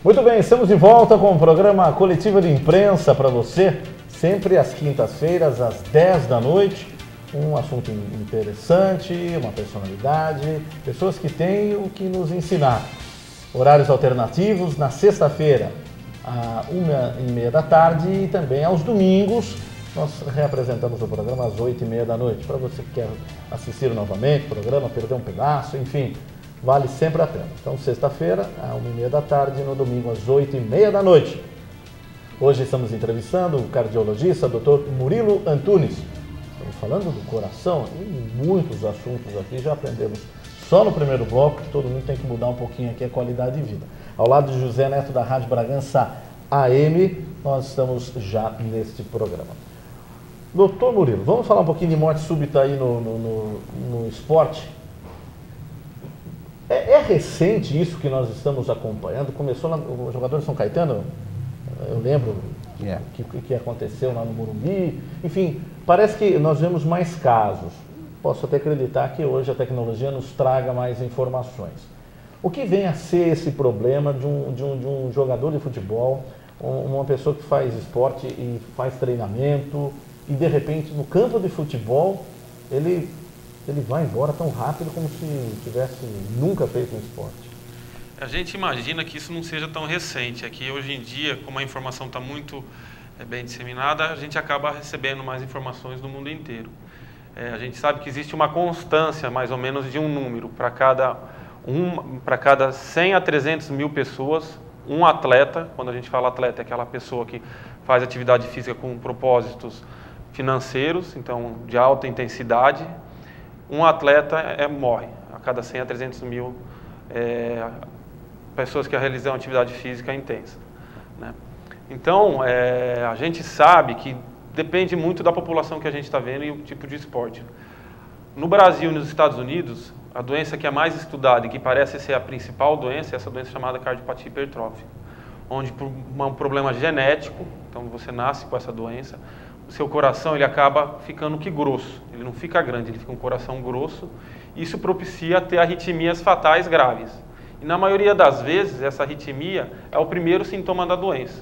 Muito bem, estamos de volta com o programa Coletiva de Imprensa para você, sempre às quintas-feiras, às 10 da noite. Um assunto interessante, uma personalidade, pessoas que têm o que nos ensinar. Horários alternativos na sexta-feira, à 1h30 da tarde e também aos domingos. Nós reapresentamos o programa às 8h30 da noite. Para você que quer assistir novamente o programa, perder um pedaço, enfim, vale sempre a pena. Então, sexta-feira, à 1h30 da tarde e no domingo, às 8h30 da noite. Hoje estamos entrevistando o cardiologista, Dr. Murilo Antunes. Estamos falando do coração e muitos assuntos aqui, já aprendemos só no primeiro bloco, que todo mundo tem que mudar um pouquinho aqui a qualidade de vida. Ao lado de José Neto, da Rádio Bragança AM, nós estamos já neste programa. Doutor Murilo, vamos falar um pouquinho de morte súbita aí no esporte? É recente isso que nós estamos acompanhando? Começou no jogador de São Caetano, eu lembro que aconteceu lá no Morumbi. Enfim, parece que nós vemos mais casos. Posso até acreditar que hoje a tecnologia nos traga mais informações. O que vem a ser esse problema de um jogador de futebol, uma pessoa que faz esporte e faz treinamento, e de repente no campo de futebol ele vai embora tão rápido como se tivesse nunca feito um esporte? A gente imagina que isso não seja tão recente. É que hoje em dia, como a informação está muito bem disseminada, a gente acaba recebendo mais informações do mundo inteiro. A gente sabe que existe uma constância, mais ou menos, de um número. Para cada 100 a 300 mil pessoas, um atleta, quando a gente fala atleta, é aquela pessoa que faz atividade física com propósitos financeiros, então de alta intensidade, um atleta morre a cada 100 a 300 mil pessoas que realizam atividade física intensa, né? Então, a gente sabe que depende muito da população que a gente está vendo e o tipo de esporte. No Brasil e nos Estados Unidos, a doença que é mais estudada e que parece ser a principal doença é essa doença chamada cardiopatia hipertrófica, onde por um problema genético, então você nasce com essa doença, o seu coração ele acaba ficando grosso, ele não fica grande, ele fica um coração grosso, e isso propicia ter arritmias fatais graves. E na maioria das vezes, essa arritmia é o primeiro sintoma da doença.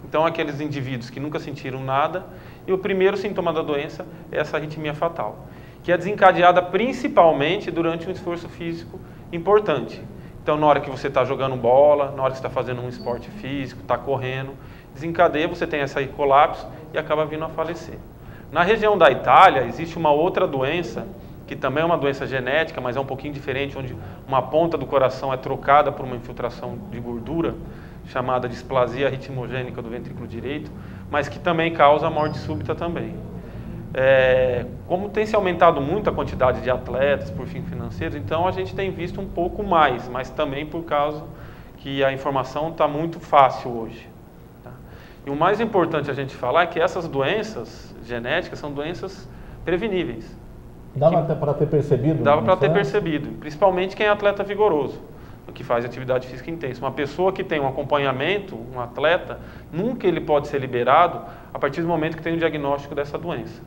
Então, aqueles indivíduos que nunca sentiram nada, e o primeiro sintoma da doença é essa arritmia fatal, que é desencadeada principalmente durante um esforço físico importante. Então, na hora que você está jogando bola, na hora que você está fazendo um esporte físico, está correndo, desencadeia, você tem esse colapso e acaba vindo a falecer. Na região da Itália, existe uma outra doença, que também é uma doença genética, mas é um pouquinho diferente, onde uma ponta do coração é trocada por uma infiltração de gordura, chamada displasia ritmogênica do ventrículo direito, mas que também causa morte súbita também. Como tem se aumentado muito a quantidade de atletas por fins financeiros, então a gente tem visto um pouco mais, mas também por causa que a informação está muito fácil hoje. Tá? E o mais importante a gente falar é que essas doenças genéticas são doenças preveníveis. Dava para ter percebido? Dava para ter percebido, principalmente quem é atleta vigoroso, que faz atividade física intensa. Uma pessoa que tem um acompanhamento, um atleta, nunca ele pode ser liberado a partir do momento que tem o diagnóstico dessa doença,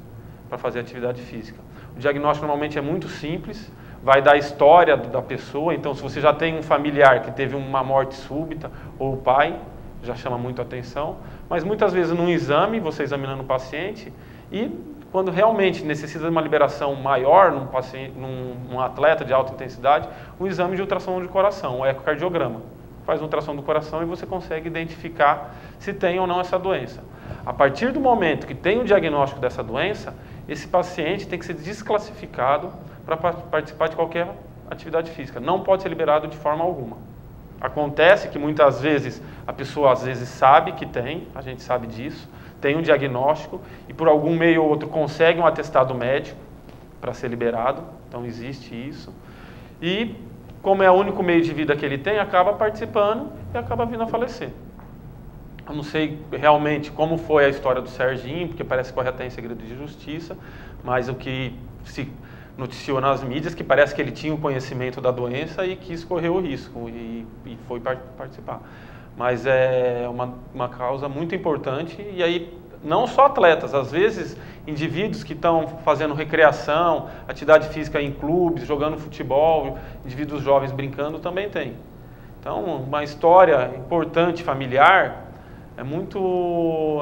para fazer atividade física. O diagnóstico normalmente é muito simples, vai dar a história da pessoa, então se você já tem um familiar que teve uma morte súbita, ou o pai, já chama muito a atenção, mas muitas vezes num exame, você examinando o paciente, e quando realmente necessita de uma liberação maior num atleta de alta intensidade, um exame de ultrassom de coração, um ecocardiograma. Faz um ultrassom do coração e você consegue identificar se tem ou não essa doença. A partir do momento que tem o diagnóstico dessa doença, esse paciente tem que ser desclassificado para participar de qualquer atividade física. Não pode ser liberado de forma alguma. Acontece que muitas vezes a pessoa às vezes sabe que tem, a gente sabe disso, tem um diagnóstico e por algum meio ou outro consegue um atestado médico para ser liberado, então existe isso. E como é o único meio de vida que ele tem, acaba participando e acaba vindo a falecer. Eu não sei realmente como foi a história do Serginho, porque parece que corre até em segredo de justiça, mas o que se noticiou nas mídias que parece que ele tinha o conhecimento da doença e quis correr o risco e foi participar. Mas é uma causa muito importante e aí não só atletas, às vezes indivíduos que estão fazendo recreação, atividade física em clubes, jogando futebol, indivíduos jovens brincando também tem. Então, uma história importante familiar é muito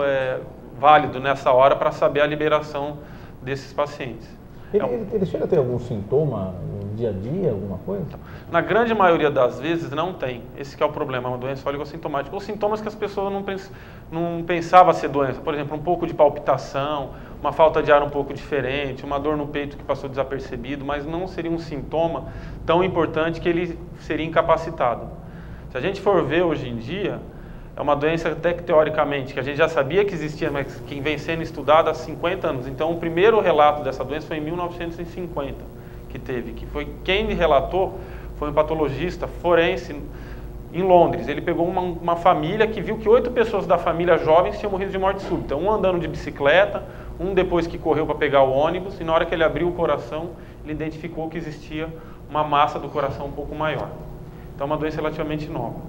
válido nessa hora para saber a liberação desses pacientes. Ele chega a ter algum sintoma no dia a dia, alguma coisa? Na grande maioria das vezes não tem. Esse que é o problema, é uma doença oligossintomática. Ou sintomas que as pessoas não pensavam ser doença. Por exemplo, um pouco de palpitação, uma falta de ar um pouco diferente, uma dor no peito que passou desapercebido, mas não seria um sintoma tão importante que ele seria incapacitado. Se a gente for ver hoje em dia, é uma doença até que teoricamente, que a gente já sabia que existia, mas que vem sendo estudada há 50 anos. Então, o primeiro relato dessa doença foi em 1950, que foi quem relatou foi um patologista forense em Londres. Ele pegou uma família que viu que 8 pessoas da família jovens tinham morrido de morte súbita. Um andando de bicicleta, um depois que correu para pegar o ônibus, e na hora que ele abriu o coração, ele identificou que existia uma massa do coração um pouco maior. Então, é uma doença relativamente nova.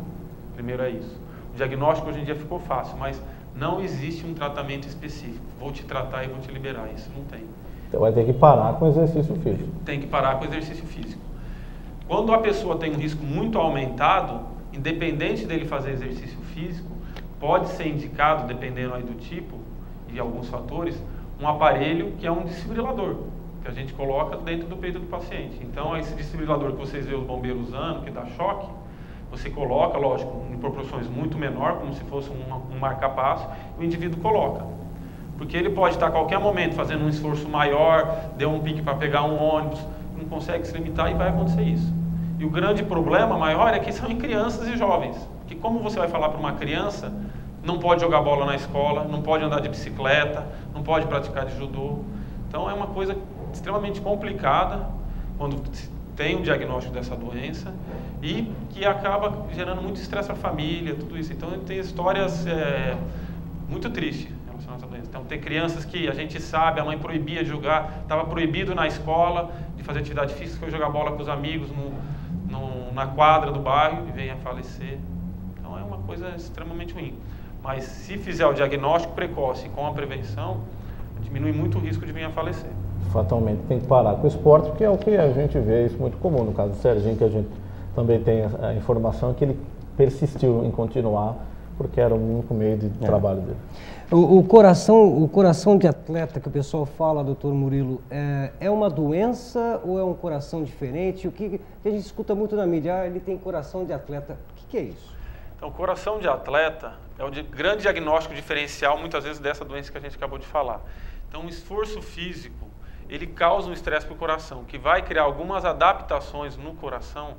Primeiro é isso. O diagnóstico hoje em dia ficou fácil, mas não existe um tratamento específico. Vou te tratar e vou te liberar. Isso não tem. Então vai ter que parar com o exercício físico. Tem que parar com o exercício físico. Quando a pessoa tem um risco muito aumentado, independente dele fazer exercício físico, pode ser indicado, dependendo aí do tipo e alguns fatores, um aparelho que é um desfibrilador, que a gente coloca dentro do peito do paciente. Então, esse desfibrilador que vocês veem os bombeiros usando, que dá choque, você coloca, lógico, em proporções muito menor, como se fosse um marca-passo, e o indivíduo coloca. Porque ele pode estar a qualquer momento fazendo um esforço maior, deu um pique para pegar um ônibus, não consegue se limitar e vai acontecer isso. E o grande problema maior é que são em crianças e jovens. Que como você vai falar para uma criança, não pode jogar bola na escola, não pode andar de bicicleta, não pode praticar de judô. Então é uma coisa extremamente complicada quando se tem um diagnóstico dessa doença e que acaba gerando muito estresse à família, tudo isso. Então tem histórias muito tristes relacionadas à doença. Então tem crianças que a gente sabe, a mãe proibia de jogar, estava proibido na escola de fazer atividade física, foi jogar bola com os amigos na quadra do bairro e vem a falecer. Então é uma coisa extremamente ruim. Mas se fizer o diagnóstico precoce com a prevenção, diminui muito o risco de vir a falecer. Fatalmente tem que parar com o esporte, porque é o que a gente vê, isso muito comum. No caso do Serginho, que a gente também tem a informação que ele persistiu em continuar, porque era o único meio de trabalho dele. O coração de atleta que o pessoal fala, doutor Murilo, é uma doença ou é um coração diferente? O que a gente escuta muito na mídia, ele tem coração de atleta. O que é isso? Então, o coração de atleta é o grande diagnóstico diferencial, muitas vezes, dessa doença que a gente acabou de falar. Então, o esforço físico, ele causa um estresse para o coração, que vai criar algumas adaptações no coração,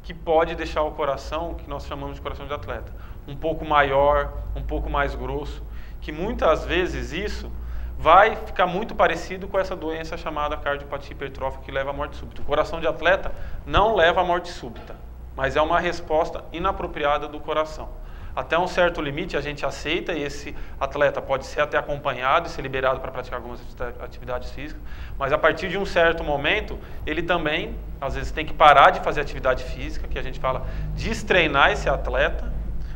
que pode deixar o coração, que nós chamamos de coração de atleta, um pouco maior, um pouco mais grosso, que muitas vezes isso vai ficar muito parecido com essa doença chamada cardiopatia hipertrófica, que leva à morte súbita. O coração de atleta não leva à morte súbita, mas é uma resposta inapropriada do coração. Até um certo limite a gente aceita e esse atleta pode ser até acompanhado e ser liberado para praticar algumas atividades físicas, mas a partir de um certo momento ele também, às vezes, tem que parar de fazer atividade física, que a gente fala destreinar esse atleta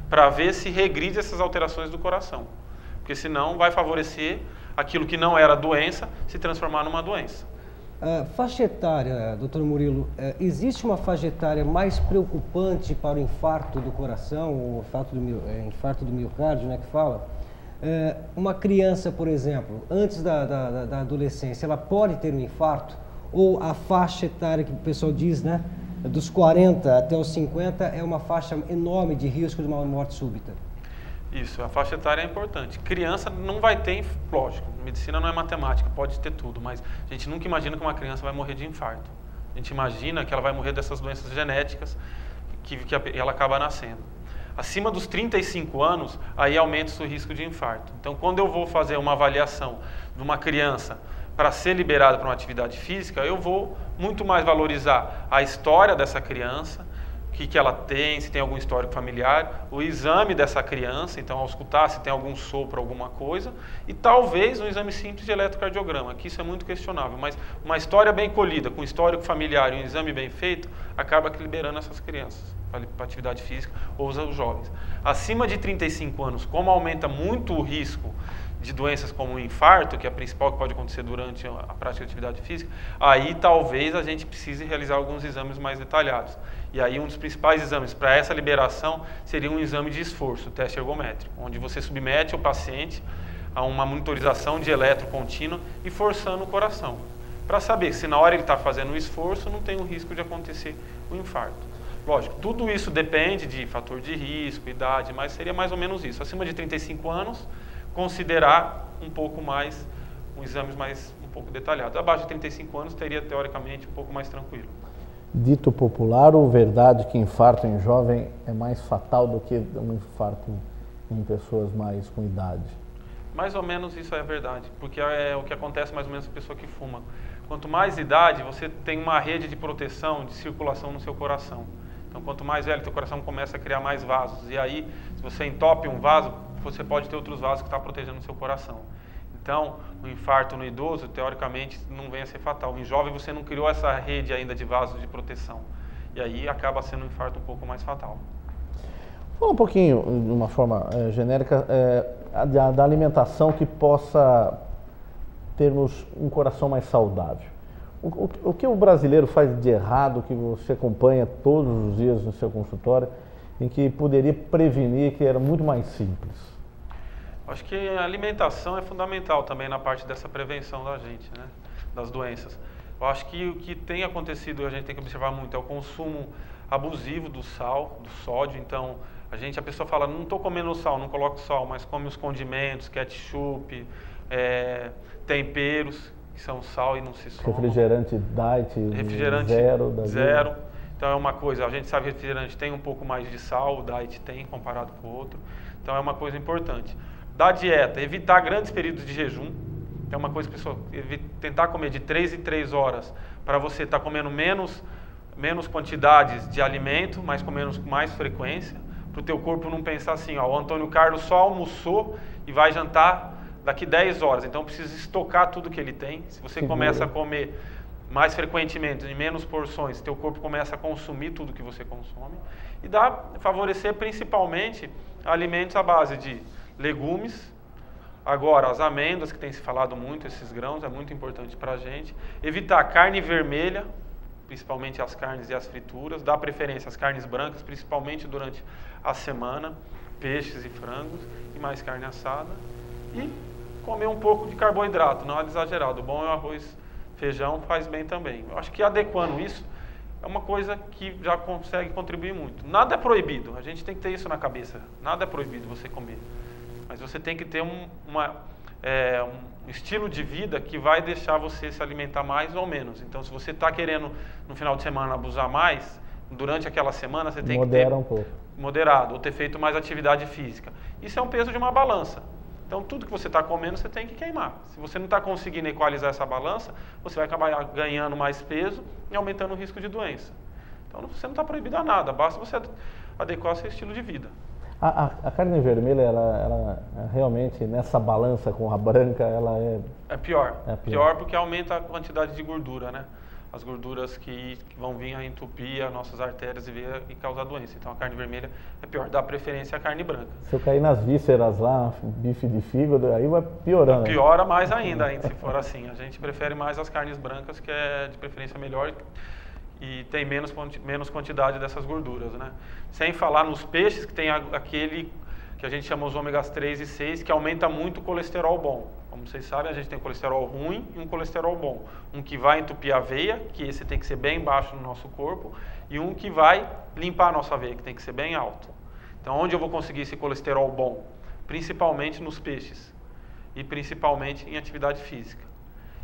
para ver se regride essas alterações do coração, porque senão vai favorecer aquilo que não era doença se transformar numa doença. Faixa etária, doutor Murilo, existe uma faixa etária mais preocupante para o infarto do coração, ou infarto do miocárdio, né, que fala? Uma criança, por exemplo, antes da adolescência, ela pode ter um infarto? Ou a faixa etária que o pessoal diz, né, dos 40 até os 50, é uma faixa enorme de risco de uma morte súbita? Isso, a faixa etária é importante. Criança não vai ter, lógico, medicina não é matemática, pode ter tudo, mas a gente nunca imagina que uma criança vai morrer de infarto. A gente imagina que ela vai morrer dessas doenças genéticas que ela acaba nascendo. Acima dos 35 anos, aí aumenta o risco de infarto. Então, quando eu vou fazer uma avaliação de uma criança para ser liberada para uma atividade física, eu vou muito mais valorizar a história dessa criança, o que ela tem, se tem algum histórico familiar, o exame dessa criança, então ao escutar se tem algum sopro, alguma coisa, e talvez um exame simples de eletrocardiograma, que isso é muito questionável, mas uma história bem colhida, com histórico familiar e um exame bem feito, acaba liberando essas crianças para atividade física ou os jovens. Acima de 35 anos, como aumenta muito o risco de doenças como o infarto, que é a principal que pode acontecer durante a prática de atividade física, aí talvez a gente precise realizar alguns exames mais detalhados. E aí um dos principais exames para essa liberação seria um exame de esforço, o teste ergométrico, onde você submete o paciente a uma monitorização de eletro contínua e forçando o coração, para saber se na hora ele está fazendo o esforço não tem o risco de acontecer o infarto. Lógico, tudo isso depende de fator de risco, idade, mas seria mais ou menos isso. Acima de 35 anos, considerar um pouco mais, exames mais um pouco detalhados. Abaixo de 35 anos, teria teoricamente um pouco mais tranquilo. Dito popular ou verdade que infarto em jovem é mais fatal do que um infarto em pessoas mais com idade? Mais ou menos isso é verdade, porque é o que acontece mais ou menos com a pessoa que fuma. Quanto mais idade, você tem uma rede de proteção, de circulação no seu coração. Então, quanto mais velho, teu coração começa a criar mais vasos. E aí, se você entope um vaso, você pode ter outros vasos que estão protegendo o seu coração. Então, o infarto no idoso, teoricamente, não vem a ser fatal. Em jovem, você não criou essa rede ainda de vasos de proteção. E aí, acaba sendo um infarto um pouco mais fatal. Fala um pouquinho, de uma forma genérica, da alimentação que possa termos um coração mais saudável. O que o brasileiro faz de errado, que você acompanha todos os dias no seu consultório, em que poderia prevenir, que era muito mais simples? Acho que a alimentação é fundamental também na parte dessa prevenção da gente, né, das doenças. Eu acho que o que tem acontecido e a gente tem que observar muito é o consumo abusivo do sal, do sódio. Então, a pessoa fala, não estou comendo sal, não coloco sal, mas come os condimentos, ketchup, temperos, que são sal e não se somam. Refrigerante diet, refrigerante zero. Então é uma coisa, a gente sabe que o refrigerante tem um pouco mais de sal, o diet tem comparado com o outro. Então é uma coisa importante. Da dieta, evitar grandes períodos de jejum. É uma coisa que a pessoa tentar comer de 3 em 3 horas, para você estar comendo menos quantidades de alimento, mas comendo com mais frequência, para o teu corpo não pensar assim, ó, o Antônio Carlos só almoçou e vai jantar daqui 10 horas, então precisa estocar tudo que ele tem. Se você começa a comer mais frequentemente, em menos porções, teu corpo começa a consumir tudo que você consome. E favorecer principalmente alimentos à base de legumes. Agora, as amêndoas, que tem se falado muito, esses grãos, é muito importante para a gente. Evitar carne vermelha, principalmente as carnes e as frituras. Dar preferência às carnes brancas, principalmente durante a semana. Peixes e frangos, e mais carne assada. E comer um pouco de carboidrato, não é exagerado. O bom é o arroz, feijão, faz bem também. Eu acho que adequando isso, é uma coisa que já consegue contribuir muito. Nada é proibido, a gente tem que ter isso na cabeça. Nada é proibido você comer. Mas você tem que ter um estilo de vida que vai deixar você se alimentar mais ou menos. Então, se você está querendo, no final de semana, abusar mais, durante aquela semana, você tem que ter... um pouco. Moderado, ou ter feito mais atividade física. Isso é um peso de uma balança. Então, tudo que você está comendo, você tem que queimar. Se você não está conseguindo equalizar essa balança, você vai acabar ganhando mais peso e aumentando o risco de doença. Então, você não está proibido a nada, basta você adequar o seu estilo de vida. A carne vermelha, ela realmente, nessa balança com a branca, ela é... É pior. Pior porque aumenta a quantidade de gordura, né? As gorduras que vão vir a entupir as nossas artérias e causar doença. Então a carne vermelha é pior, dá preferência à carne branca. Se eu cair nas vísceras lá, bife de fígado, aí vai piorando. Piora mais ainda, se for assim. A gente prefere mais as carnes brancas, que é de preferência melhor e tem menos quantidade dessas gorduras, né? Sem falar nos peixes, que tem aquele que a gente chama os ômegas 3 e 6, que aumenta muito o colesterol bom. Como vocês sabem, a gente tem um colesterol ruim e um colesterol bom. Um que vai entupir a veia, que esse tem que ser bem baixo no nosso corpo, e um que vai limpar a nossa veia, que tem que ser bem alto. Então, onde eu vou conseguir esse colesterol bom? Principalmente nos peixes e principalmente em atividade física.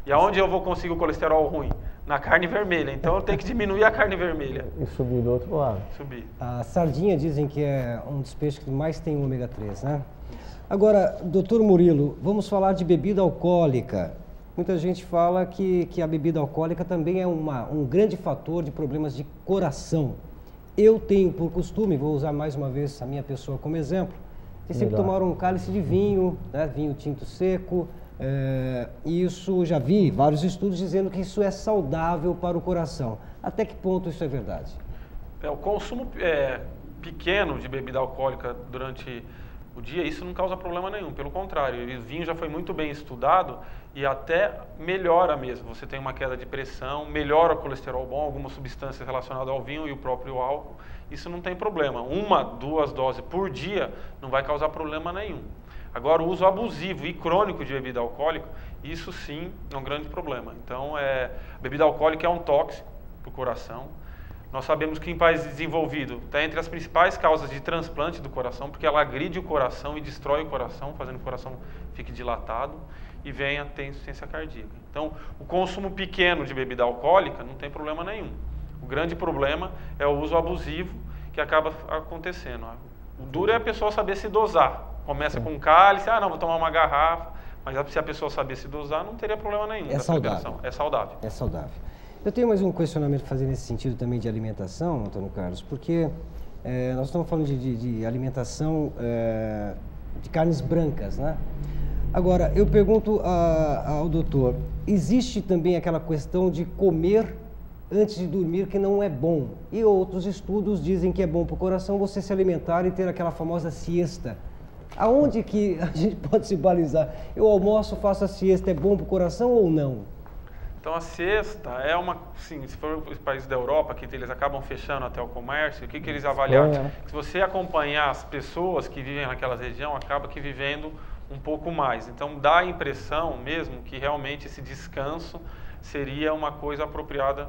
E aonde eu vou conseguir o colesterol ruim? Na carne vermelha. Então, eu tenho que diminuir a carne vermelha. E subir do outro lado. Subir. A sardinha dizem que é um dos peixes que mais tem ômega 3, né? Agora, doutor Murilo, vamos falar de bebida alcoólica. Muita gente fala que a bebida alcoólica também é um grande fator de problemas de coração. Eu tenho por costume, vou usar mais uma vez a minha pessoa como exemplo, de sempre tomar um cálice de vinho, né, vinho tinto seco. Isso já vi vários estudos dizendo que isso é saudável para o coração. Até que ponto isso é verdade? O consumo pequeno de bebida alcoólica durante o dia, isso não causa problema nenhum, pelo contrário, o vinho já foi muito bem estudado e até melhora mesmo. Você tem uma queda de pressão, melhora o colesterol bom, algumas substâncias relacionadas ao vinho e o próprio álcool, isso não tem problema. 1, 2 doses por dia não vai causar problema nenhum. Agora, o uso abusivo e crônico de bebida alcoólica, isso sim é um grande problema. Então, a bebida alcoólica é um tóxico para o coração. Nós sabemos que em países desenvolvidos está entre as principais causas de transplante do coração, porque ela agride o coração e destrói o coração, fazendo que o coração fique dilatado e venha ter insuficiência cardíaca. Então, o consumo pequeno de bebida alcoólica não tem problema nenhum. O grande problema é o uso abusivo que acaba acontecendo. O duro é a pessoa saber se dosar. Começa com um cálice, não, vou tomar uma garrafa, mas se a pessoa saber se dosar, não teria problema nenhum. É saudável. É saudável. É saudável. Eu tenho mais um questionamento para fazer nesse sentido também de alimentação, Antônio Carlos, porque nós estamos falando de alimentação de carnes brancas, né? Agora, eu pergunto ao doutor, existe também aquela questão de comer antes de dormir que não é bom? E outros estudos dizem que é bom para o coração você se alimentar e ter aquela famosa siesta. Aonde que a gente pode se balizar? Eu almoço, faço a siesta, é bom para o coração ou não? Então a siesta é sim, se for os países da Europa, que eles acabam fechando até o comércio, o que eles avaliaram? Se você acompanhar as pessoas que vivem naquela região, acaba que vivendo um pouco mais. Então dá a impressão mesmo que realmente esse descanso seria uma coisa apropriada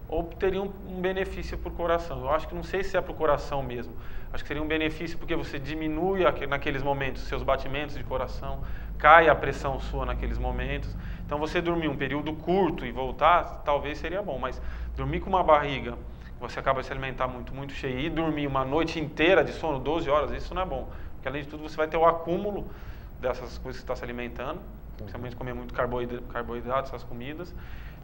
ou teria um benefício para o coração. Eu acho que não sei se é para o coração mesmo. Acho que seria um benefício porque você diminui naqueles momentos seus batimentos de coração, cai a pressão sua naqueles momentos. Então você dormir um período curto e voltar, talvez seria bom, mas dormir com uma barriga, você acaba se alimentar muito cheio e dormir uma noite inteira de sono, 12 horas, isso não é bom. Porque além de tudo você vai ter o acúmulo dessas coisas que você está se alimentando, principalmente comer muito carboidrato, essas comidas.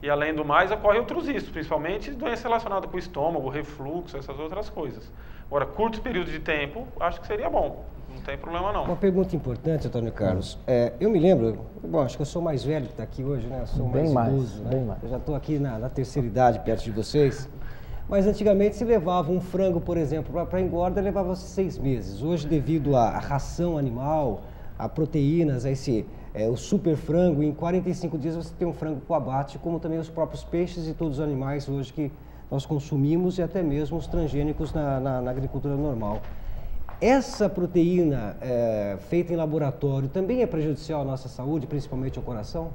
E além do mais, ocorrem outros riscos, principalmente doenças relacionadas com o estômago, refluxo, essas outras coisas. Agora, curtos períodos de tempo, acho que seria bom. Não tem problema não. Uma pergunta importante, Antônio Carlos. Eu me lembro, acho que eu sou mais velho que está aqui hoje, né? Eu sou mais idoso, né? Bem mais. Eu já estou aqui na terceira idade, perto de vocês. Mas antigamente se levava um frango, por exemplo, para engorda, levava 6 meses. Hoje, devido à ração animal, a proteínas, o super frango, em 45 dias você tem um frango com abate, como também os próprios peixes e todos os animais hoje que nós consumimos e até mesmo os transgênicos na agricultura normal. Essa proteína feita em laboratório também é prejudicial à nossa saúde, principalmente ao coração?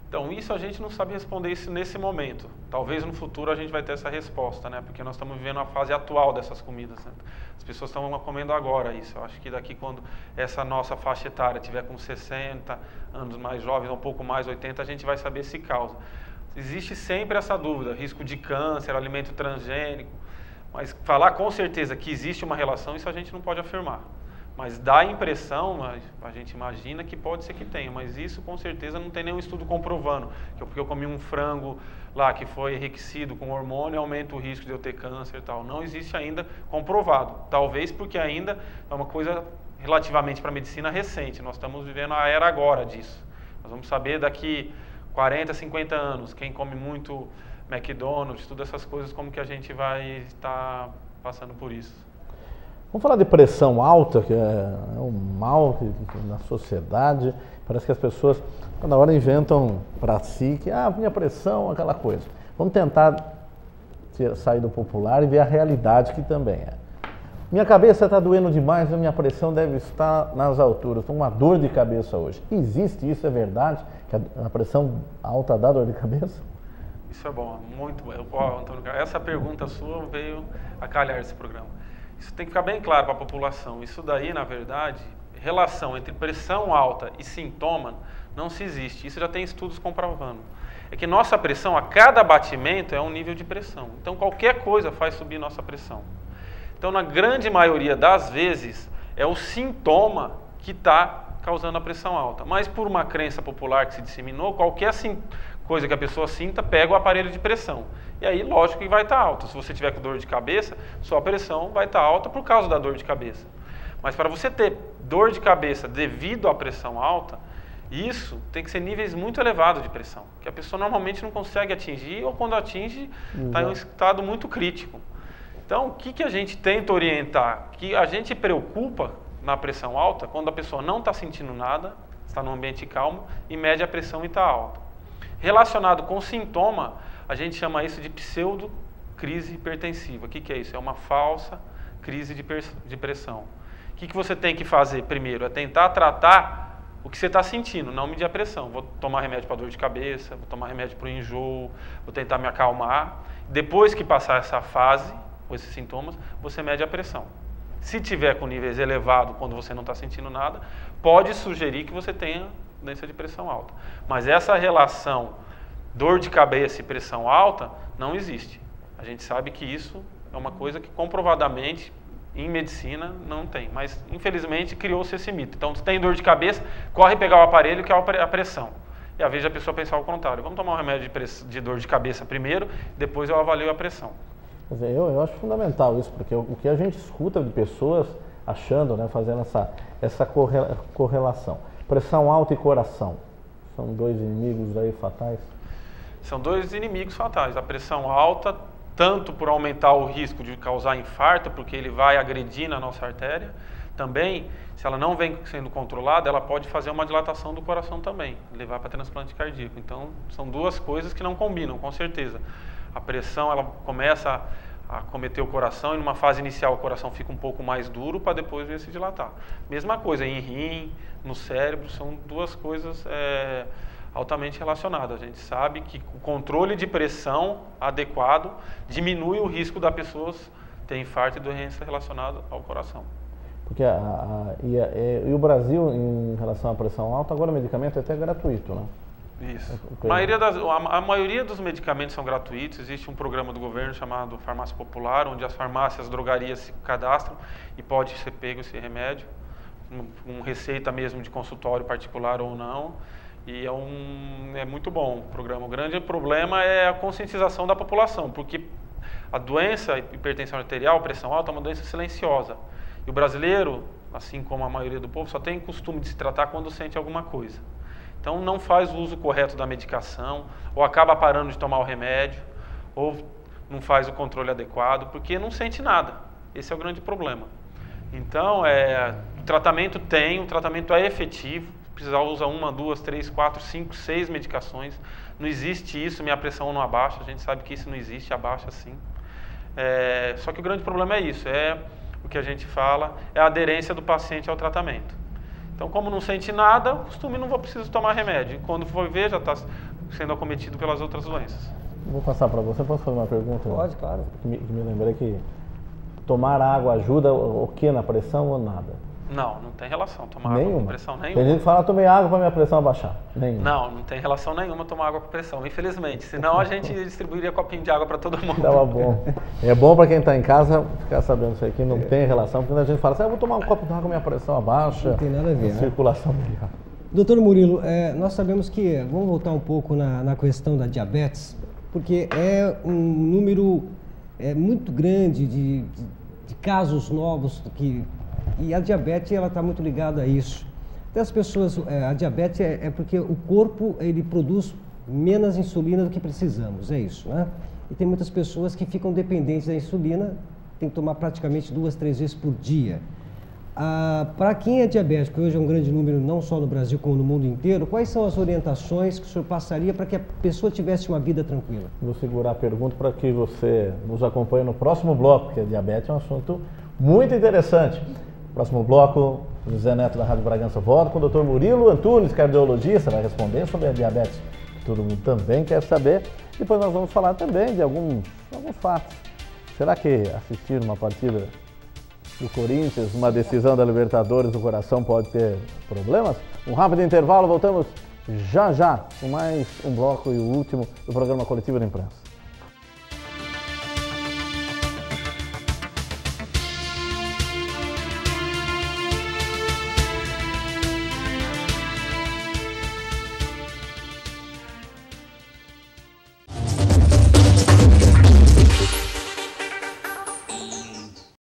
Então, isso a gente não sabe responder isso nesse momento. Talvez no futuro a gente vai ter essa resposta, né? Porque nós estamos vivendo a fase atual dessas comidas, né? As pessoas estão comendo agora isso. Eu acho que daqui quando essa nossa faixa etária tiver com 60 anos mais jovens, um pouco mais, 80, a gente vai saber se causa. Existe sempre essa dúvida, risco de câncer, alimento transgênico, mas falar com certeza que existe uma relação, isso a gente não pode afirmar. Mas dá a impressão, a gente imagina que pode ser que tenha, mas isso com certeza não tem nenhum estudo comprovando. Que porque eu comi um frango lá que foi enriquecido com hormônio, aumenta o risco de eu ter câncer e tal. Não existe ainda comprovado. Talvez porque ainda é uma coisa relativamente para a medicina recente. Nós estamos vivendo a era agora disso. Nós vamos saber daqui 40, 50 anos, quem come muito McDonald's, todas essas coisas, como que a gente vai estar passando por isso. Vamos falar de pressão alta, que é um mal na sociedade. Parece que as pessoas, cada hora, inventam para si que, minha pressão, aquela coisa. Vamos tentar sair do popular e ver a realidade que também é. Minha cabeça está doendo demais, a minha pressão deve estar nas alturas. Estou com uma dor de cabeça hoje. Existe isso, é verdade? Que a pressão alta dá dor de cabeça? Isso é bom, muito bom. Antônio, essa pergunta sua veio a calhar esse programa. Isso tem que ficar bem claro para a população. Isso daí, na verdade, relação entre pressão alta e sintoma não se existe. Isso já tem estudos comprovando. É que nossa pressão, a cada batimento, é um nível de pressão. Então, qualquer coisa faz subir nossa pressão. Então, na grande maioria das vezes, é o sintoma que está causando a pressão alta. Mas por uma crença popular que se disseminou, qualquer coisa que a pessoa sinta, pega o aparelho de pressão. E aí, lógico que vai estar alta. Se você tiver com dor de cabeça, sua pressão vai estar alta por causa da dor de cabeça. Mas para você ter dor de cabeça devido à pressão alta, isso tem que ser níveis muito elevados de pressão, que a pessoa normalmente não consegue atingir, ou quando atinge, está em um estado muito crítico. Então, o que a gente tenta orientar? Que a gente preocupa na pressão alta quando a pessoa não está sentindo nada, está num ambiente calmo e mede a pressão e está alta. Relacionado com sintoma, a gente chama isso de pseudo-crise hipertensiva. O que é isso? É uma falsa crise de pressão. O que você tem que fazer primeiro? É tentar tratar o que você está sentindo, não medir a pressão. Vou tomar remédio para dor de cabeça, vou tomar remédio para o enjoo, vou tentar me acalmar. Depois que passar essa fase, ou esses sintomas, você mede a pressão. Se tiver com níveis elevados, quando você não está sentindo nada, pode sugerir que você tenha doença de pressão alta. Mas essa relação dor de cabeça e pressão alta não existe. A gente sabe que isso é uma coisa que comprovadamente em medicina não tem, mas infelizmente criou-se esse mito. Então, se tem dor de cabeça, corre pegar o aparelho que é a pressão. E às vezes a pessoa pensa ao contrário, vamos tomar um remédio de dor de cabeça primeiro, depois eu avalio a pressão. Eu acho fundamental isso, porque o que a gente escuta de pessoas achando, né, fazendo essa correlação. Pressão alta e coração, são dois inimigos aí fatais? São dois inimigos fatais. A pressão alta, tanto por aumentar o risco de causar infarto, porque ele vai agredir na nossa artéria, também, se ela não vem sendo controlada, ela pode fazer uma dilatação do coração também, levar para transplante cardíaco. Então, são duas coisas que não combinam, com certeza. A pressão, ela começa a acometer o coração e numa fase inicial o coração fica um pouco mais duro para depois vir se dilatar. Mesma coisa em rim, no cérebro, são duas coisas altamente relacionadas. A gente sabe que o controle de pressão adequado diminui o risco da pessoa ter infarto e doença relacionada ao coração. Porque e o Brasil, em relação à pressão alta, agora o medicamento é até gratuito, né? Isso. A maioria dos medicamentos são gratuitos. Existe um programa do governo chamado Farmácia Popular, onde as farmácias, as drogarias se cadastram e pode ser pego esse remédio, com receita mesmo de consultório particular ou não. E é muito bom o programa. O grande problema é a conscientização da população, porque a doença, hipertensão arterial, pressão alta, é uma doença silenciosa. E o brasileiro, assim como a maioria do povo, só tem costume de se tratar quando sente alguma coisa. Então não faz o uso correto da medicação, ou acaba parando de tomar o remédio, ou não faz o controle adequado, porque não sente nada. Esse é o grande problema. Então, o tratamento é efetivo. Precisar usar 1, 2, 3, 4, 5, 6 medicações. Não existe isso, minha pressão não abaixa. A gente sabe que isso não existe, abaixa sim. Só que o grande problema é isso, o que a gente fala, é a aderência do paciente ao tratamento. Então, como não sente nada, costume não preciso tomar remédio. Quando for ver, já está sendo acometido pelas outras doenças. Vou passar para você, posso fazer uma pergunta? Pode, claro. Me lembrei que tomar água ajuda o que na pressão ou nada? Não tem relação tomar água com pressão nenhuma. Tem gente que fala, tomei água para minha pressão abaixar. Nenhuma. Não tem relação nenhuma tomar água com pressão, infelizmente. Senão a gente distribuiria copinho de água para todo mundo. Tava bom. É bom para quem está em casa ficar sabendo isso aqui, não tem relação, porque a gente fala assim, eu vou tomar um copo de água, minha pressão abaixa. Não tem nada a ver, circulação melhor. Doutor Murilo, nós sabemos que, vamos voltar um pouco na questão da diabetes, porque é um número muito grande de casos novos e a diabetes ela está muito ligada a isso. Até as pessoas, a diabetes é porque o corpo ele produz menos insulina do que precisamos, é isso, né? E tem muitas pessoas que ficam dependentes da insulina, tem que tomar praticamente 2, 3 vezes por dia. Para quem é diabético, hoje é um grande número não só no Brasil como no mundo inteiro, quais são as orientações que o senhor passaria para que a pessoa tivesse uma vida tranquila? Vou segurar a pergunta para que você nos acompanhe no próximo bloco, porque a diabetes é um assunto muito interessante. Próximo bloco, José Neto da Rádio Bragança volta com o Dr. Murilo Antunes, cardiologista, vai responder sobre a diabetes, que todo mundo também quer saber. Depois nós vamos falar também de alguns fatos. Será que assistir uma partida do Corinthians, uma decisão da Libertadores do coração pode ter problemas? Um rápido intervalo, voltamos já com mais um bloco e o último do programa Coletivo da Imprensa.